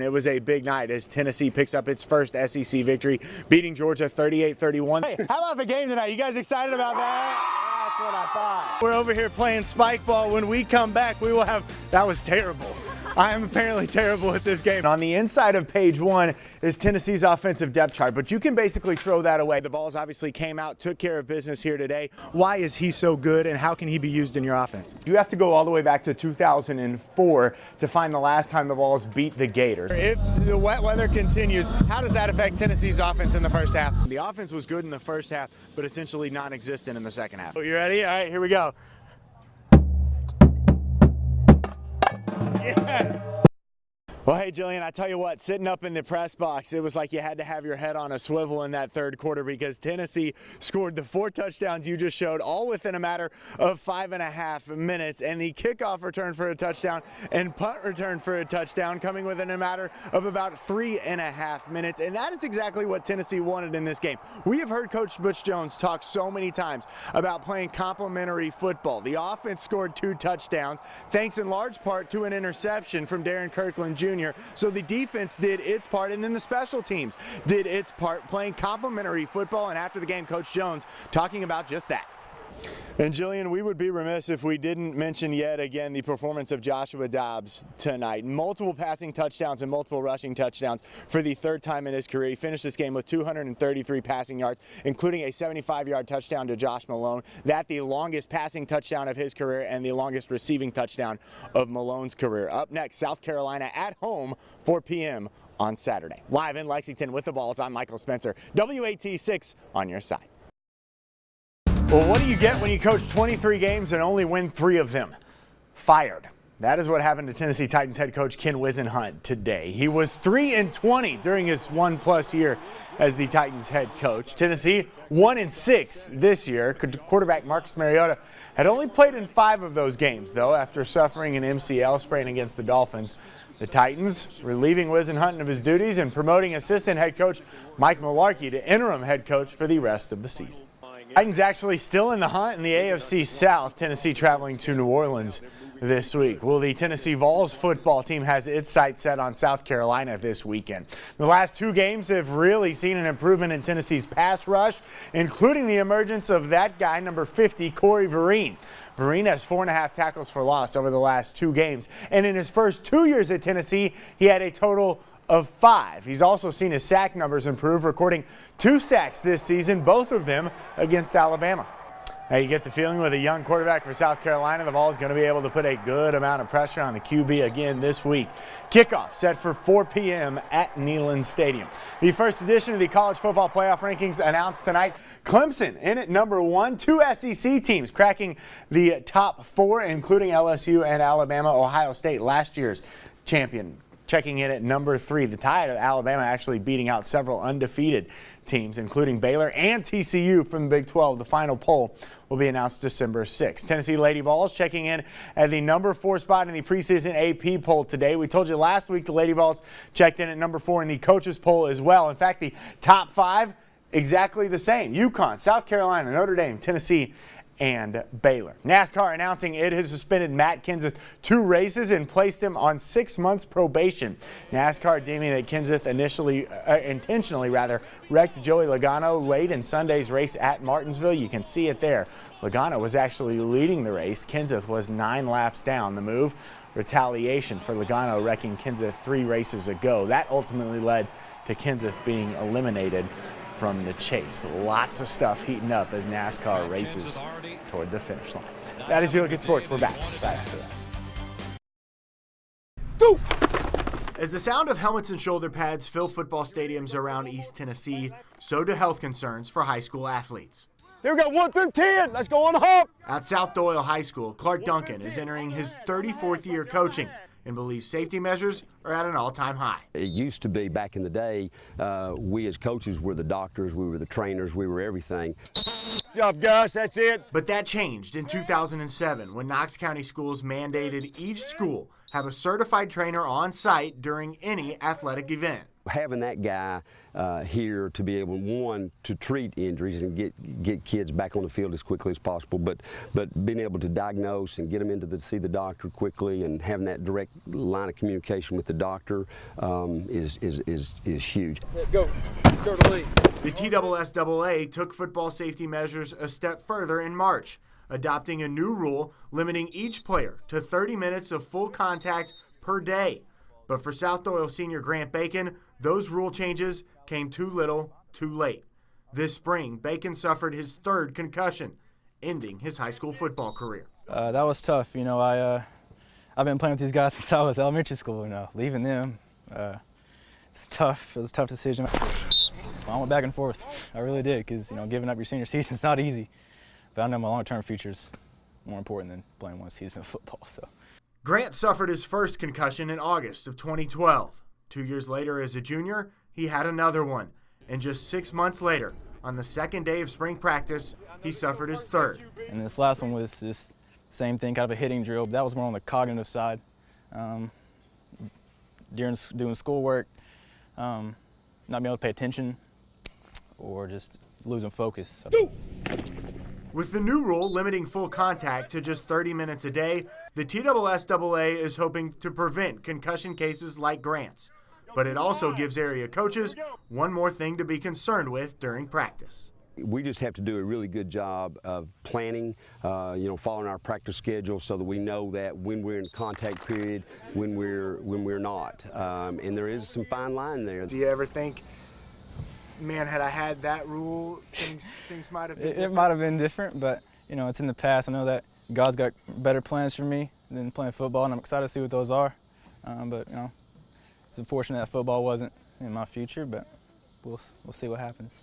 It was a big night as Tennessee picks up its first SEC victory, beating Georgia 38-31. Hey, how about the game tonight? You guys excited about that? That's what I thought. We're over here playing spike ball. When we come back, we will have, that was terrible. I am apparently terrible at this game. On the inside of page 1 is Tennessee's offensive depth chart, but you can basically throw that away. The Vols obviously came out, took care of business here today. Why is he so good, and how can he be used in your offense? You have to go all the way back to 2004 to find the last time the Vols beat the Gators. If the wet weather continues, how does that affect Tennessee's offense in the first half? The offense was good in the first half, but essentially non-existent in the second half. You ready? All right, here we go. Yes! Well, hey, Jillian, I tell you what, sitting up in the press box, it was like you had to have your head on a swivel in that third quarter because Tennessee scored the 4 touchdowns you just showed, all within a matter of 5.5 minutes. And the kickoff return for a touchdown and punt return for a touchdown coming within a matter of about 3.5 minutes. And that is exactly what Tennessee wanted in this game. We have heard Coach Butch Jones talk so many times about playing complementary football. The offense scored 2 touchdowns, thanks in large part to an interception from Darren Kirkland Jr. So the defense did its part, and then the special teams did its part, playing complementary football. And after the game, Coach Jones talking about just that. And Jillian, we would be remiss if we didn't mention yet again the performance of Joshua Dobbs tonight. Multiple passing touchdowns and multiple rushing touchdowns for the 3rd time in his career. He finished this game with 233 passing yards, including a 75-yard touchdown to Josh Malone. That the longest passing touchdown of his career and the longest receiving touchdown of Malone's career. Up next, South Carolina at home, 4 p.m. on Saturday. Live in Lexington with the Vols, I'm Michael Spencer. WAT6 on your side. Well, what do you get when you coach 23 games and only win 3 of them? Fired. That is what happened to Tennessee Titans head coach Ken Whisenhunt today. He was 3-20 during his 1+ year as the Titans head coach. Tennessee 1-6 this year. Quarterback Marcus Mariota had only played in 5 of those games, though, after suffering an MCL sprain against the Dolphins. The Titans relieving Whisenhunt of his duties and promoting assistant head coach Mike Mularkey to interim head coach for the rest of the season. Titans actually still in the hunt in the AFC South. Tennessee traveling to New Orleans this week. Well, the Tennessee Vols football team has its sights set on South Carolina this weekend. The last 2 games have really seen an improvement in Tennessee's pass rush, including the emergence of that guy, number 50, Corey Vereen. Vereen has 4.5 tackles for loss over the last 2 games. And in his first 2 years at Tennessee, he had a total of 5. He's also seen his sack numbers improve, recording 2 sacks this season, both of them against Alabama. Now you get the feeling with a young quarterback for South Carolina, the Vols going to be able to put a good amount of pressure on the QB again this week. Kickoff set for 4 p.m. at Neyland Stadium. The first edition of the College Football Playoff Rankings announced tonight. Clemson in at number 1. 2 SEC teams cracking the top 4, including LSU and Alabama. Ohio State, last year's champion, checking in at number 3. The Tide of Alabama actually beating out several undefeated teams, including Baylor and TCU from the Big 12. The final poll will be announced December 6th. Tennessee Lady Vols checking in at the number 4 spot in the preseason AP poll today. We told you last week the Lady Vols checked in at number 4 in the coaches poll as well. In fact, the top 5 exactly the same. UConn, South Carolina, Notre Dame, Tennessee, and Baylor. NASCAR announcing it has suspended Matt Kenseth 2 races and placed him on 6 months probation. NASCAR deeming that Kenseth intentionally wrecked Joey Logano late in Sunday's race at Martinsville. You can see it there. Logano was actually leading the race. Kenseth was 9 laps down. The move, retaliation for Logano wrecking Kenseth 3 races ago. That ultimately led to Kenseth being eliminated from the chase. Lots of stuff heating up as NASCAR races toward the finish line. That is You Look at Sports. We're back right after that. Go! As the sound of helmets and shoulder pads fill football stadiums around East Tennessee, so do health concerns for high school athletes. Here we go, 1 through 10. Let's go on the hop. At South Doyle High School, Clark Duncan is entering his 34th year coaching and believes safety measures are at an all-time high. It used to be back in the day, we as coaches were the doctors, we were the trainers, we were everything. Good job, Gus, that's it. But that changed in 2007 when Knox County Schools mandated each school have a certified trainer on site during any athletic event. Having that guy here to be able, one, to treat injuries and get kids back on the field as quickly as possible, but being able to diagnose and get them into see the doctor quickly and having that direct line of communication with the doctor is huge. Go. Start the lead. The TSSAA took football safety measures a step further in March, adopting a new rule limiting each player to 30 minutes of full contact per day. But for South Doyle senior Grant Bacon, those rule changes came too little, too late. This spring, Bacon suffered his third concussion, ending his high school football career. That was tough. You know, I've been playing with these guys since I was elementary school. You know, leaving them, it's tough. It was a tough decision. I went back and forth. I really did, because you know, giving up your senior season is not easy. But I know my long-term future is more important than playing one season of football. So. Grant suffered his first concussion in August of 2012. 2 years later, as a junior, he had another one. And just 6 months later, on the second day of spring practice, he suffered his third. And this last one was just same thing, kind of a hitting drill, but that was more on the cognitive side. During doing schoolwork, not being able to pay attention, or just losing focus. With the new rule limiting full contact to just 30 minutes a day, the TSSAA is hoping to prevent concussion cases like Grant's. But it also gives area coaches one more thing to be concerned with during practice. We just have to do a really good job of planning, following our practice schedule so that we know that when we're in contact period, when we're not. And there is some fine line there. Do you ever think, man, had I had that rule, things might have been different? It might have been different, but you know, it's in the past. I know that God's got better plans for me than playing football, and I'm excited to see what those are. But you know, it's unfortunate that football wasn't in my future, but we'll see what happens.